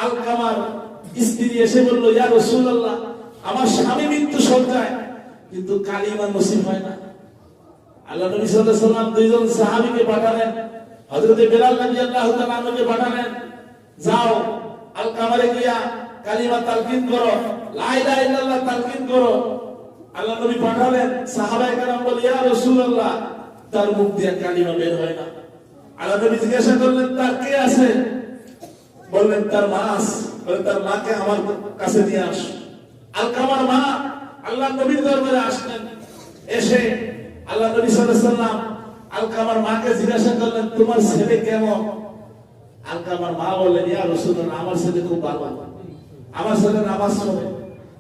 আলকামার স্ত্রী এসে বলল, ইয়া রাসূলুল্লাহ, আমার স্বামী মৃত্যু সজ্জায়, কিন্তু কালিমা নসিব হয় না। আল্লাহ নবী সাল্লাল্লাহু আলাইহি ওয়াসাল্লাম দুইজন সাহাবীকে পাঠালেন, হযরত বেলাল রাদিয়াল্লাহু তাআলা আনহুকে পাঠালেন, যাও আলকামারে গিয়া কালিমা তালকিন করো, লা ইলাহা ইল্লাল্লাহ তালকিন করো। আল্লাহ নবী পাঠালেন, সাহাবায়ে কেরাম বলে, ইয়া রাসূলুল্লাহ, তার মুখ দিয়ে কালিমা বের হয় না। আল্লাহ নবী জিজ্ঞাসা করলেন, তার কে আছে? বললেন, তার মা আছে। বলেন, তার মাকে আমার কাছে নিয়ে আস। আলকামার মা আল্লাহ নবীর দরবারে আসলেন। এসে আল্লাহ নবী সাল্লাল্লাহু আলাইহি ওয়াসাল্লাম আলকামার মাকে জিজ্ঞাসা করলেন, তোমার ছেলে কেমন? আলকামার মা বললেন, ইয়া রাসূলুল্লাহ, আমার ছেলে খুব ভালো, আমার ছেলে নামাজ পড়ে,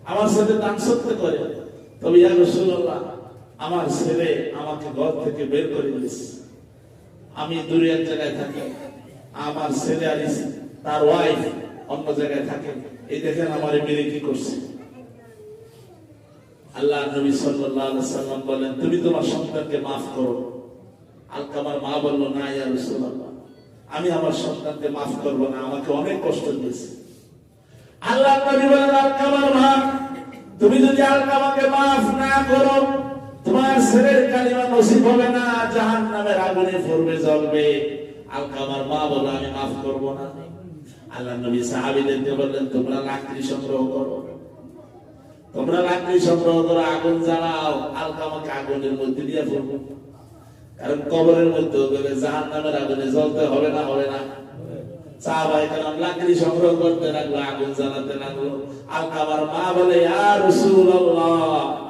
আমার ছেলে দান সত্যি করে। তবে ইয়া রাসূলুল্লাহ, আমার ছেলে আমাকে ঘর থেকে বের করে দিয়েছে, আমি দূরে এক জায়গায় থাকি, আমার ছেলে আর তার ওয়াইফ অন্য জায়গায় থাকে, এই দেখেন আমার মেয়ে কি করছে। আল্লাহ নবী সাল্লাল্লাহু আলাইহি ওয়াসাল্লাম বলেন, তুমি তোমার সন্তানকে maaf করো। আলকামার মা বলল, না ইয়া রাসূলুল্লাহ, আমি আমার সন্তানকে maaf করব না, আমাকে অনেক কষ্ট দিয়েছে। আল্লাহ নবী বলেন, আলকামার মা, তুমি যদি আলকামাকে maaf না করো, তোমার ছেলের কালিমা নসিব হবে না, জাহান্নামের আগুনে পড়বে, জ্বলবে। আলকামার মা বলল, আমি maaf করব না। আল্লাহ নবী সাহাবীদেরকে বললেন, তোমরা লাকড়ি সংগ্রহ করো, তোমরা লাকড়ি সংগ্রহ করে আগুন জ্বালাও, আলকামাকে আগুনের মধ্যে দিয়ে ফেলবো, কারণ কবরের মধ্যে গেলে জাহান্নামের আগুনে জ্বলতে হবে না? হবে না? সাহাবায়ে কেরাম লাকড়ি সংগ্রহ করতে লাগলো, আগুন জ্বালাতে লাগলো। আলকামার মা বলে, ইয়া রাসূলুল্লাহ,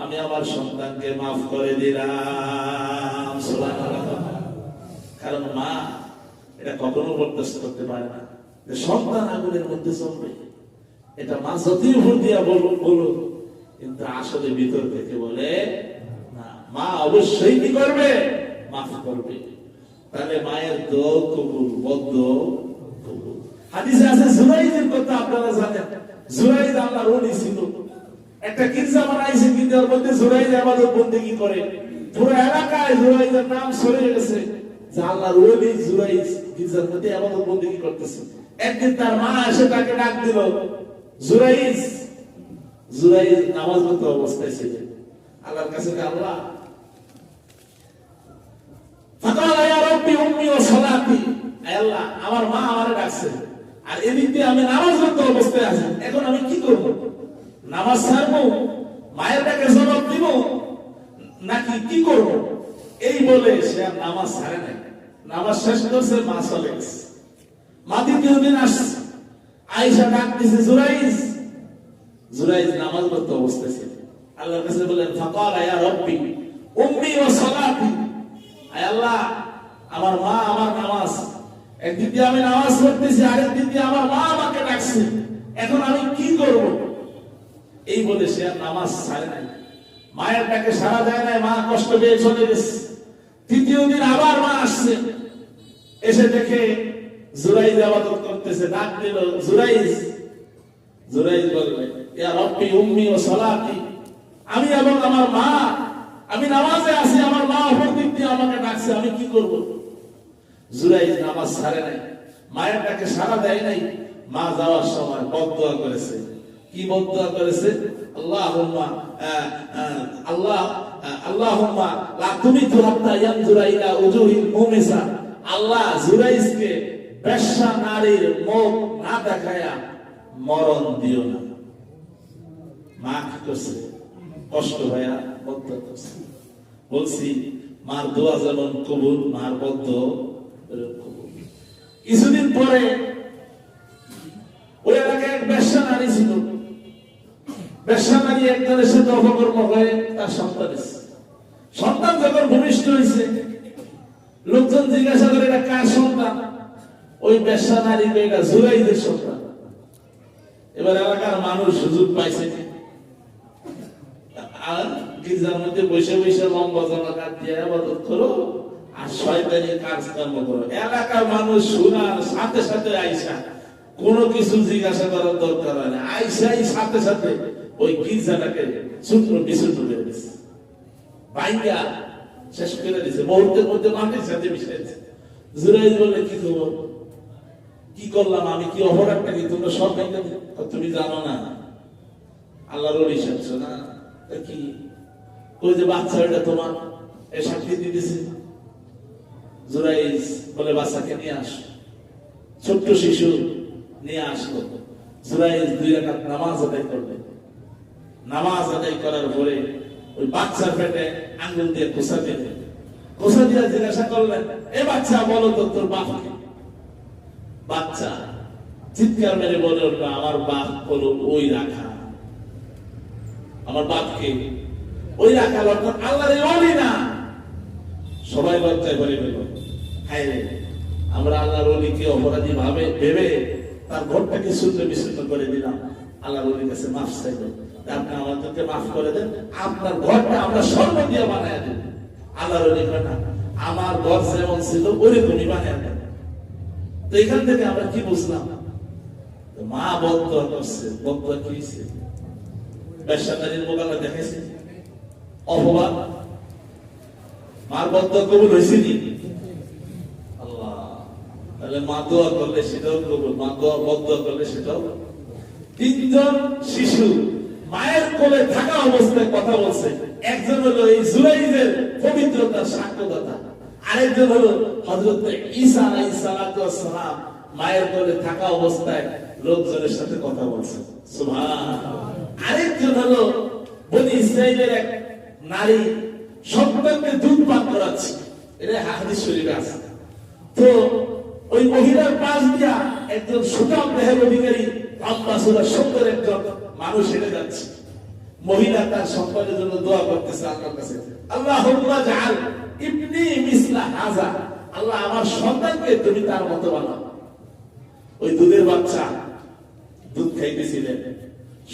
আমি আমার সন্তানকে maaf করে দিলাম। সুবহানাল্লাহ। কারণ মা এটা কখনো বরদাস্ত করতে পারে না যে সন্তান আগুনের মধ্যে চলবে। এটা মা যতই উপর দিয়া বলুন, কিন্তু আসলে ভিতর থেকে বলে না, মা অবশ্যই কি করবে? মাফ করবে। তাহলে মায়ের দোয়া কবুল, বদদোয়া কবুল। হাদিসে আছে জুরাইজের কথা আপনারা জানেন। জুরাইজ আল্লাহর ওলি ছিল, একটা গির্জা বানাইছে, গির্জার মধ্যে জুরাইজ ইবাদত বন্দেগী করে। পুরো এলাকায় জুরাইজের নাম ছড়িয়ে গেছে যে আল্লাহর ওলি জুরাইজ গির্জার মধ্যে ইবাদত বন্দেগী করতেছে। একদিন তার মা এসে তাকে ডাক দিল, জুরাইজ। জুরাইজ নামাজ পড়তে অবস্থায় ছিল, আল্লাহর কাছে, আল্লাহ ফাকালা ইয়া রাব্বি উম্মি ওয়া সালাতি, আল্লাহ আমার মা আমারে ডাকছে, আর এদিকে আমি নামাজ পড়তে অবস্থায় আছি, এখন আমি কি করব? নামাজ ছাড়বো, মায়ের ডাকে জবাব দিব, নাকি কি করব? এই বলে সে আর নামাজ ছাড়ে নাই। নামাজ শেষ করছে, মা চলে গেছে। মা দ্বিতীয় দিন আসছে, আয়েশা ডাক দিছে, জুরাইজ। জুরাইজ নামাজ পড়তে অবস্থায় ছিল, আল্লাহর কাছে বলেন, ফাকালা ইয়া রাব্বি উম্মি ওয়া সালাতি, আয় আল্লাহ আমার মা আমার নামাজ, একদিন দিয়ে আমি নামাজ পড়তেছি, আরেকদিন দিয়ে আমার মা আমাকে ডাকছে, এখন আমি কি করব? এই বলে সে আর নামাজ ছাড়ে নাই। মায়ের ডাকে সাড়া দেয় নাই, মা কষ্ট পেয়ে চলে গেছে। তৃতীয় দিন আবার মা আসছে, এসে দেখে জুরাইজ ইবাদত করতেছে, ডাক দিল, জুরাইজ। জুরাইজ বলবে, ইয়া রাব্বি উম্মি ওয়া সালাতি, আমি এবং আমার মা, আমি নামাজে আছি, আমার মা অপর দিক দিয়ে আমাকে ডাকছে, আমি কি করব? জুরাইজ নামাজ ছাড়ে নাই, মায়ের ডাকে সাড়া দেয় নাই। মা যাওয়ার সময় বদদোয়া করেছে। কি বদদোয়া করেছে? আল্লাহুম্মা আল্লাহুম্মা লা তুমিতু হাত্তা ইয়ানজুরা ইলা উজুহিল মুমিসা, আল্লাহ জুরাইজকে বেশ্যা নারীর মুখ না দেখায়া মরণ দিও না। মা কি করছে? কষ্ট ভাইয়া বদদোয়া করছে। বলছি মার দোয়া যেমন কবুল, মার বদদোয়া কবুল। কিছুদিন পরে ওই এলাকায় এক বেশ্যা নারী ছিল। বেশ্যা নারী একজনের সাথে অপকর্ম হয়ে তার সন্তান এসেছে। সন্তান যখন ভূমিষ্ঠ হয়েছে, লোকজন জিজ্ঞাসা করে, এটা কার সন্তান? ওই বেশ্যা নারী এটা জুরাইজের সন্তান। এবার এলাকার মানুষ সুযোগ পাইছে, আর গির্জার মধ্যে বসে বসে লম্বা জামা কাট দিয়ে ইবাদত করো আর শয়তানি কাজকর্ম করো। এলাকার মানুষ শোনার সাথে সাথে আইসা, কোনো কিছু জিজ্ঞাসা করার দরকার হয় না, আইসাই সাথে সাথে ওই গির্জাটাকে সূত্র বিশুদ্ধ করে দিচ্ছে, বাইঙ্গা শেষ করে দিচ্ছে, মুহূর্তের মধ্যে মাটির সাথে মিশে দিচ্ছে। জুরাইজ বলে, কি খবর? কি করলাম আমি, কি অপরাধটা কি তোমরা সব ভেঙে দিলে? তুমি জানো না আল্লাহর ওলি সাথে না কি ওই যে বাচ্চা এটা তোমার এই সাক্ষী দিতেছে জুরাইজ বলে বাচ্চাকে নিয়ে আস, ছোট্ট শিশু নিয়ে আসলো। জুরাইজ 2 রাকাত নামাজ আদায় করবে। নামাজ আদায় করার পরে ওই বাচ্চার পেটে আঙ্গুল দিয়ে খোসা দিলেন। খোসা দিয়ে জিজ্ঞাসা করলেন, এ বাচ্চা বলো তো তোর বাপকে। বাচ্চা চিৎকার মেরে বলে উঠলো, আমার বাপ হলো ওই রাখা, আমার বাপকে ওই রাখা অর্থাৎ আল্লাহর ওলি না। সবাই লজ্জায় ভরে গেল, হায় রে আমরা আল্লাহর ওলিকে অপরাধী ভেবে তার ঘরটাকে শূন্য বিশূন্য করে দিলাম। আল্লাহর ওলির কাছে মাফ চাইল, আপনি আমাদেরকে মাফ করে দেন, আপনার ঘরটা আমরা স্বর্ণ দিয়ে বানায় দেব। আল্লাহর ওলি কয় না, আমার ঘর যেমন ছিল ওইরকমই বানায় দেন। তো এখান থেকে আমরা কি বুঝলাম? মা বদদোয়া করছে, বদদোয়া কি হয়েছে? বেশ্যানারীর মোকাবিলা দেখেছে অপবাদ, মার বদদোয়া কবুল হয়েছে নি? আল্লাহ, তাহলে মা দোয়া করলে সেটাও কবুল, মা বদদোয়া করলে সেটাও। 3 জন শিশু মায়ের কোলে থাকা অবস্থায় কথা বলছে। একজন হলো এই জুরাইজের পবিত্রতার সাক্ষ্যদাতা, আরেকজন হলো হযরত ঈসা আলাইহিস সালাম মায়ের কোলে থাকা অবস্থায় লোকজনের সাথে কথা বলছে। সুবহানাল্লাহ। আরেকজন হলো বনি ইসরাইলের এক নারী সন্তানকে দুধ পান করাচ্ছে, এটা হাদিস শরীফে আছে। তো ওই মহিলার পাশ দিয়া একজন সুঠাম দেহের অধিকারী লম্বা চূড়া সুন্দর একজন মানুষ হেঁটে যাচ্ছে। মহিলা তার সন্তানের জন্য দোয়া করতেছে আল্লাহর কাছে, আল্লাহুম্মা জাআল ইবনি মিসলা হাযা, আল্লাহ আমার সন্তানকে তুমি তার মতো বানাও। ওই দুধের বাচ্চা দুধ খাইতেছিলেন,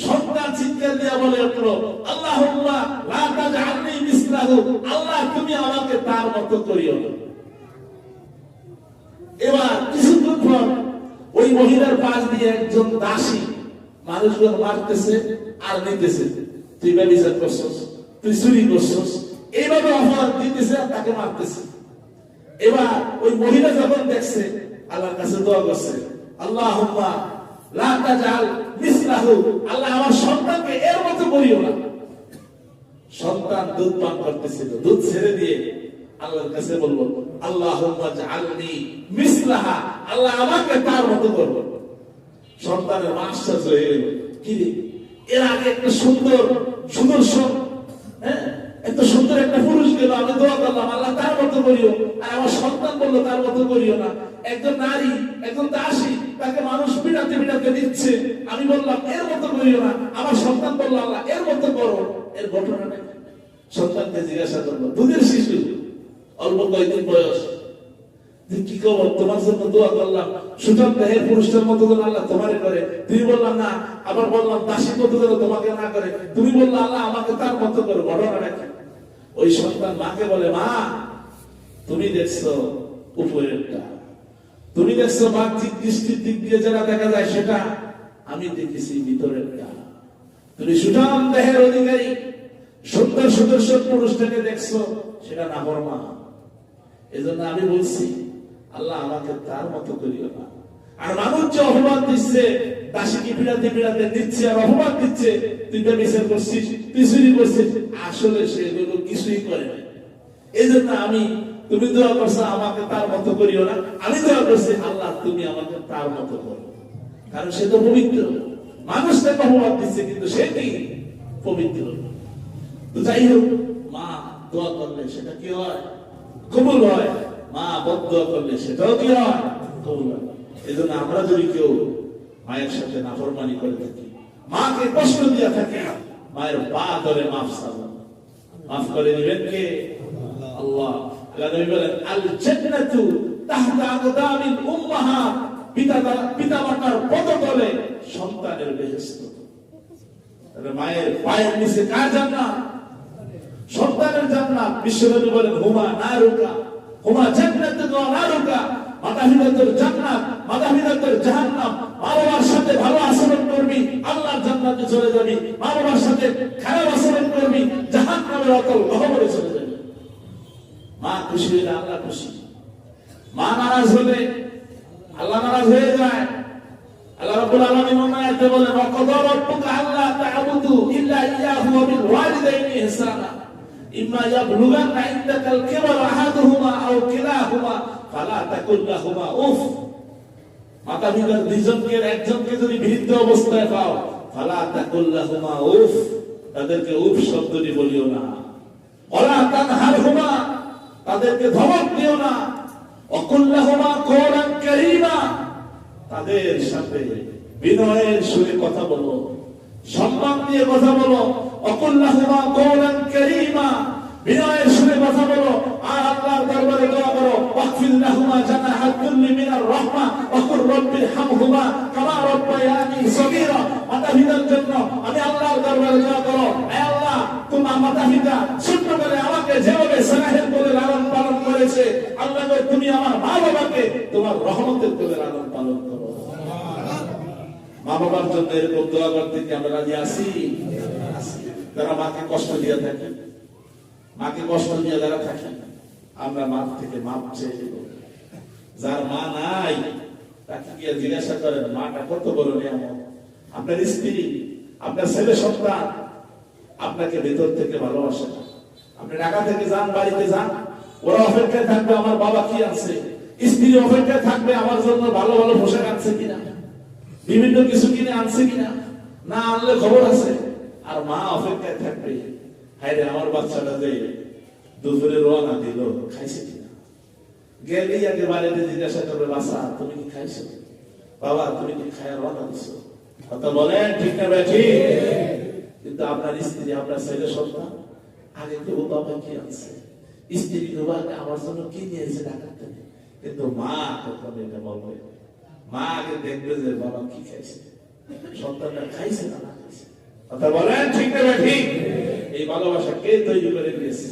সন্তান চিৎকার দিয়ে বলে উঠলো, আল্লাহুম্মা লা তাজআলনি মিসলাহু, আল্লাহ তুমি আমাকে তার মতো করিও না। এবার কিছুক্ষণ পর ওই মহিলার পাশ দিয়ে একজন দাসী মানুষগুলো মারতেছে আর নিতেছে, তুই ব্যভিচার করছস, তুই চুরি করছস, এইভাবে অপরাধ দিতেছে আর তাকে মারতেছে। এবার ওই মহিলা যখন দেখছে আল্লাহর কাছে দোয়া করছে, আল্লাহুম্মা লা তাজআল মিসলাহু, আল্লাহ আমার সন্তানকে এর মতো করিও না। সন্তান দুধ পান করতেছিল, দুধ ছেড়ে দিয়ে আল্লাহর কাছে বলল, আল্লাহুম্মা জাআলনি মিসলাহা, আল্লাহ আমাকে তার মতো করো। সন্তানের আশ্চর্য হয়ে গেল, কি রে এর আগে একটা সুন্দর সুদর্শন, এত সুন্দর একটা পুরুষ গেল, আমি দোয়া করলাম আল্লাহ তার মতো করিও, আর আমার সন্তান বললো তার মতো করিও না। একজন নারী, একজন দাসী, তাকে মানুষ পিটাতে পিটাতে দিচ্ছে, আমি বললাম এর মতো করিও না, আমার সন্তান বললো আল্লাহ এর মতো করো। এর ঘটনাটা সন্তানকে জিজ্ঞাসা করলো, দুধের শিশু, অল্প কয়েকদিন বয়স, কি খবর, তোমার জন্য দোয়া করলাম, সুঠাম দেহের পুরুষের মতো যেন আল্লাহ তোমারে করে, তুমি বললাম না, আবার বললাম দাসীর মতো যেন তোমাকে না করে, তুমি বললা আল্লাহ আমাকে তার মতো করে। ঘটনাটা কি? ওই সন্তান মাকে বলে, মা তুমি দেখছো উপরেরটা, তুমি দেখছো বাহ্যিক দৃষ্টির দিক দিয়ে যেটা দেখা যায় সেটা, আমি দেখেছি ভিতরেরটা। তুমি সুঠাম দেহের অধিকারী সুন্দর সুদর্শন পুরুষটাকে দেখছো, সেটা নাফরমান। এজন্য আমি বলছি আল্লাহ আমাকে তার মতো করিও না। আর মানুষ যে অপবাদ দিচ্ছে, দাসীকে পিড়াতে পিড়াতে দিচ্ছে আর অপবাদ দিচ্ছে, তুই ব্যভিচার করছিস, তুই চুরি করছিস, আসলে সেগুলো কিছুই করে না। এই জন্য আমি, তুমি দোয়া করছো আমাকে তার মতো করিও না, আমি দোয়া করছি আল্লাহ তুমি আমাকে তার মতো করো, কারণ সে তো পবিত্র। মানুষ তাকে অপবাদ দিচ্ছে কিন্তু সে কি পবিত্র। তো যাই হোক, মা দোয়া করলে সেটা কি হয়? কবুল হয়। মা বদদোয়া করলে সেটাও কি হয়? কবুল হয়। এজন্য আমরা যদি কেউ মায়ের সাথে নাফরমানি করে থাকি, মাকে কষ্ট দিয়ে থাকে, মায়ের পা ধরে মাফ চাওয়া, মাফ করে দিবেন কে? আল্লাহ। আল্লাহ নবী বলেন, আল জান্নাতু তাহতা আকদামিল উম্মাহাত, পিতামাতার পদতলে সন্তানের বেহেশত। মায়ের পায়ের নিচে কার জান্নাত? সন্তানের জান্নাত। বিশ্বনবী বলেন, হুমা নারুকা, হুমা জান্নাতুকা ওয়া নারুকা, মাতা-পিতার জান্নাত, মাতা-পিতার জাহান্নাম। মা বাবার সাথে ভালো আচরণ করবি, আল্লাহর জান্নাতে চলে যাবি। মা বাবার সাথে খারাপ আচরণ করবি, জাহান্নামের অতল গহ্বরে চলে যাবি। মা খুশি হলে আল্লাহ খুশি, মা নারাজ হলে আল্লাহ নারাজ হয়ে যায়। রাব্বুল আলামিন অন্য আয়াতে বলেন ওয়াকাদা রাব্বুকা আল্লা তা'বুদু ইল্লা ইয়্যাহু ওয়া বিল ওয়ালিদাইনি ইহসানা ইম্মা ইয়াবলুগান্না ইনদাকাল কিবারা আহাদুহুমা আও কিলাহুমা ফালা তাকুল লাহুমা উফ। মাতা পিতার দুইজনকে একজনকে যদি বৃদ্ধ অবস্থায় পাও ফালা তাকুল লাহুমা উফ, তাদেরকে উফ শব্দটি বলিও না। ওয়ালা তানহারহুমা, তাদেরকে ধমক দিও না। ওয়াকুল লাহুমা কওলান কারীমা, তাদের সাথে বিনয়ের সুরে কথা বলো, সম্মান দিয়ে কথা বলো। ওয়াকুল লাহুমা কওলান কারীমা, বিনয়ের সুরে কথা বলো। আর আল্লাহর দরবারে দোয়া করো ওয়াকফির লাহুমা জানাহা কুল্লি মিনার রাহমা ওয়াকুর রাব্বিরহামহুমা কামা রাব্বায়ানি সগীরা। মাতা পিতার জন্য আমি আল্লাহর দরবারে দোয়া করো, হে আল্লাহ তোমার মাতা পিতা ছোট্টবেলায় আমাকে যেভাবে স্নেহের কোলে লালন পালন করেছে, আল্লাহ তুমি আমার মা বাবাকে তোমার রহমতের কোলে লালন পালন করো। মা বাবার জন্য এরকম দোয়া করতে কি আমরা রাজি আছি? যারা মাকে কষ্ট দিয়ে থাকেন, মাকে কষ্ট দিয়ে যারা থাকেন, আমরা মা থেকে মাপ চেয়ে দেব। যার মা নাই তাকে গিয়ে জিজ্ঞাসা করেন মাটা কত বড় নিয়ামত। আপনার স্ত্রী, আপনার ছেলে সন্তান আপনাকে ভেতর থেকে ভালোবাসে না। আপনি ঢাকা থেকে যান, বাড়িতে যান, ওরা অপেক্ষায় থাকবে আমার বাবা কি আছে, স্ত্রী অপেক্ষায় থাকবে আমার জন্য ভালো ভালো পোশাক আনছে কিনা, বিভিন্ন কিছু কিনে আনছে কিনা, না আনলে খবর আছে। আর মা অপেক্ষায় থাকবে হায়রে আমার বাচ্চাটা যে দুপুরে রওনা দিল খাইছে কিনা। গেলেই আগে বাড়িতে জিজ্ঞাসা করবে বাসা তুমি কি খাইছো, বাবা তুমি কি খায় রওনা দিছো। কথা বলেন ঠিক না বেঠি? কিন্তু আপনার স্ত্রী, আপনার ছেলে সন্তান আগে কেউ বাবা কি আছে, স্ত্রী কেউ আমার জন্য কি নিয়েছে ঢাকা থেকে, কিন্তু মা কখন এটা বলবে। মা আগে দেখবে যে বাবা কি খাইছে, সন্তানটা খাইছে না না খাইছে। কথা বলেন ঠিক না ঠিক? এই ভালোবাসা কে তৈরি করে দিয়েছে?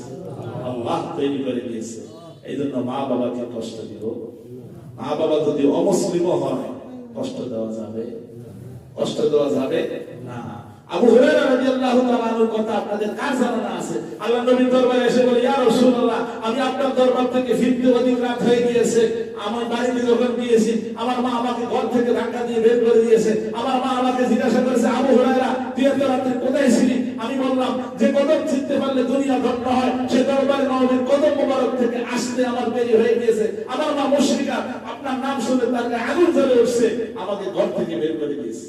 আল্লাহ তৈরি করে দিয়েছে। এই জন্য মা বাবাকে কষ্ট দিব। মা বাবা যদি অমুসলিম হয় কষ্ট দেওয়া যাবে? কষ্ট দেওয়া যাবে না। আবু হুরায়রা রাদিয়াল্লাহু তাআলা আনহুর কথা আপনাদের কার জানা আছে? আল্লাহ নবীর দরবারে এসে বলে ইয়া রাসূলুল্লাহ আমি আপনার দরবার থেকে ফিরতে অনেক রাত হয়ে গিয়েছে। আমার বাড়িতে যখন গিয়েছি আমার মা আমাকে ঘর থেকে ধাক্কা দিয়ে বের করে দিয়েছে। আমার মা আমাকে জিজ্ঞাসা করেছে আবু হুরায়রা তুই এত রাতে কোথায় ছিলি? আমি বললাম যে কদম ছিঁড়তে পারলে দুনিয়া ধন্য হয়, সে দরবারে নবীর কদম মোবারক থেকে আসতে আমার দেরি হয়ে গিয়েছে। আমার মা মুশরিকা, আপনার নাম শুনে তার গায়ে আগুন জ্বলে উঠছে, আমাকে ঘর থেকে বের করে দিয়েছে।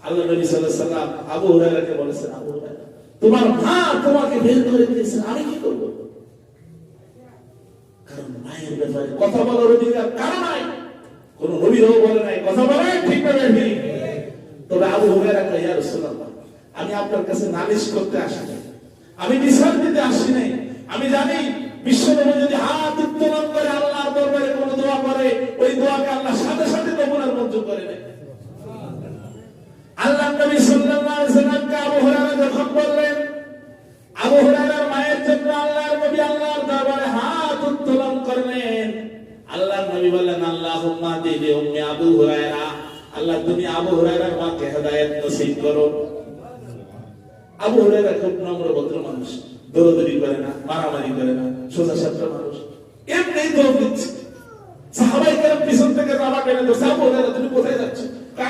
আল্লাহ নবী সাল্লাল্লাহু আলাইহি ওয়াসাল্লাম আবু হুরায়রাকে বলেছেন আবু হুরায়রা তোমার মা তোমাকে বের করে দিয়েছে, আমি কি করব? কারণ মায়ের ব্যাপারে কথা বলার অধিকার কারো নাই, কোন নবীও বলে নাই। কথা বলে ঠিক না ঠিক? তবে আবু হুরায়রা কয় ইয়া রাসূলুল্লাহ আমি আপনার কাছে নালিশ করতে আসি নাই, আমি বিচার দিতে আসি নাই। আমি জানি বিশ্বনবী যদি হাত উত্তোলন করে আল্লাহর দরবারে কোন দোয়া করে ওই দোয়াকে আল্লাহ সাথে সাথে কবুল আর মঞ্জুর করে নেয়। আল্লাহ নবী সাল্লাল্লাহু আলাইহি ওয়াসাল্লামকে আবু হুরায়রা যখন বললেন আবু হুরায়রার মায়ের জন্য আল্লাহর নবী আল্লাহর দরবারে হাত উত্তোলন করলেন। আল্লাহর নবী বললেন আল্লাহুম্মা দিলি উম্মি আবু হুরায়রা, আল্লাহ তুমি আবু হুরায়রার মাকে হেদায়েত নসিব করো। আবু হুরায়রা খুব নম্র ভদ্র মানুষ, দৌড়াদৌড়ি করে না, মারামারি করে না, সোজা সাপটা মানুষ, এমনি দৌড় দিচ্ছে। সাহাবায়ে কেরাম পিছন থেকে জামা টেনে ধরছে, আবু হুরায়রা তুমি কোথায় যাচ্ছ?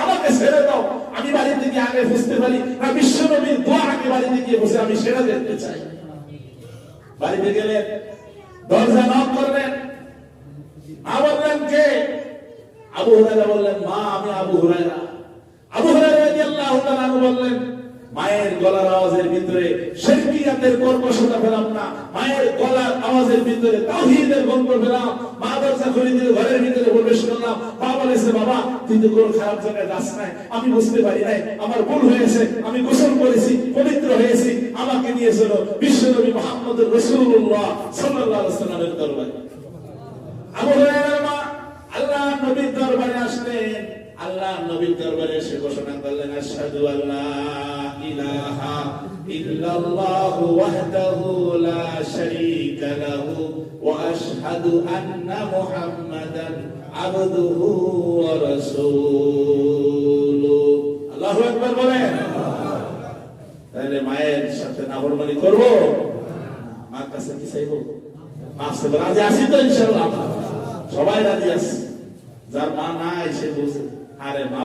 আমাকে ছেড়ে দাও, আমি বাড়িতে গিয়ে আগে বুঝতে পারি না বিশ্বনবীর দোয়া আগে বাড়িতে গিয়ে বসে আমি সেটা দেখতে চাই। বাড়িতে গেলে দরজা নক করলেন, বললেন কে? আবু হুরায়রা বললেন মা আমি আবু হুরায়রা। আবু হুরায়রা রাদিয়াল্লাহু তাআলা বললেন মায়ের গলার আওয়াজের ভিতরে শিরকিয়াতের কর্কশতা পেলাম না, মায়ের গলার আওয়াজের ভিতরে তাওহীদের গন্ধ পেলাম। মা দরজা খুলে দিয়ে ঘরের ভিতরে প্রবেশ করলাম। মা বলেছে বাবা তুই তো কোনো খারাপ জায়গায় যাস নাই, আমি বুঝতে পারি নাই, আমার ভুল হয়েছে, আমি গোসল করেছি, পবিত্র হয়েছি, আমাকে নিয়ে চলো বিশ্বনবী মুহাম্মদুর রাসূলুল্লাহ সাল্লাল্লাহু আলাইহি ওয়াসাল্লামের দরবারে। আবু হুরায়রার মা আল্লাহ নবীর দরবারে আসলেন। আল্লাহ নবীর দরবারে এসে ঘোষণা করলেন আশহাদু আল্লা ইলাহা ইল্লাল্লাহু ওয়াহদাহু লা শারীকা লাহু ওয়া আশহাদু আন্না মুহাম্মাদান আবদুহু ওয়া রাসূলুহু। আল্লাহু আকবার বলেন। তাহলে মায়ের সাথে নাফরমানি করব? মার কাছে কি চাইবো? মাফ চাইবো। রাজি আছি তো ইনশাআল্লাহ? সবাই রাজি আছে। যার মা নাই সে বুঝে আরে মা